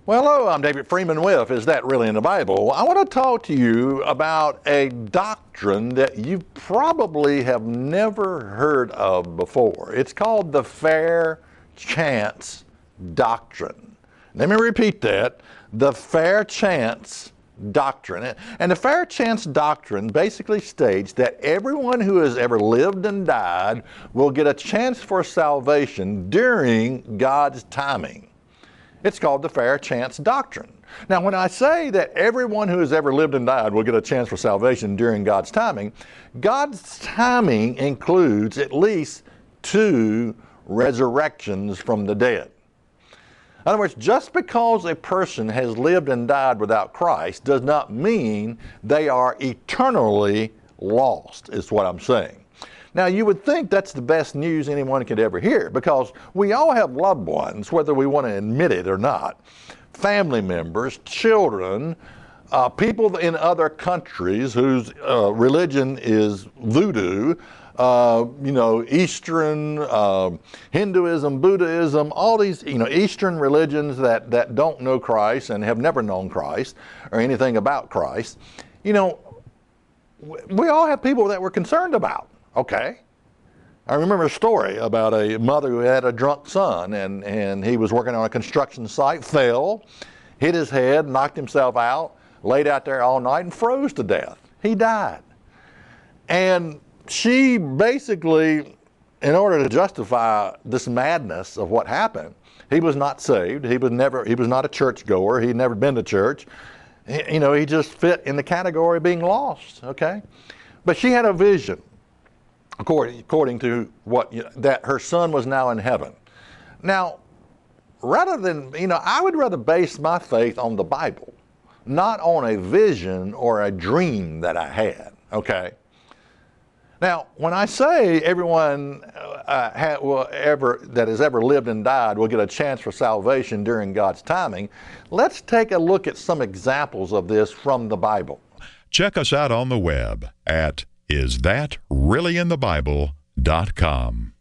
Well, hello, I'm David Freeman with Is That Really in the Bible? I want to talk to you about a doctrine that you probably have never heard of before. It's called the Fair Chance Doctrine. Let me repeat that, the Fair Chance Doctrine. And the Fair Chance Doctrine basically states that everyone who has ever lived and died will get a chance for salvation during God's timing. It's called the Fair Chance Doctrine. Now, when I say that everyone who has ever lived and died will get a chance for salvation during God's timing includes at least 2 resurrections from the dead. In other words, just because a person has lived and died without Christ does not mean they are eternally lost, is what I'm saying. Now, you would think that's the best news anyone could ever hear, because we all have loved ones, whether we want to admit it or not. Family members, children, people in other countries whose religion is voodoo, Eastern, Hinduism, Buddhism, all these, Eastern religions that don't know Christ and have never known Christ or anything about Christ. We all have people that we're concerned about. Okay. I remember a story about a mother who had a drunk son, and he was working on a construction site, fell, hit his head, knocked himself out, laid out there all night and froze to death. He died. And she basically, in order to justify this madness of what happened, he was not saved. He was not a churchgoer. He'd never been to church. He just fit in the category of being lost, okay? But she had a vision, according to that her son was now in heaven. Now, rather than, I would rather base my faith on the Bible, not on a vision or a dream that I had, okay? Now, when I say everyone that has ever lived and died will get a chance for salvation during God's timing, let's take a look at some examples of this from the Bible. Check us out on the web at isthatreallyinthebible.com.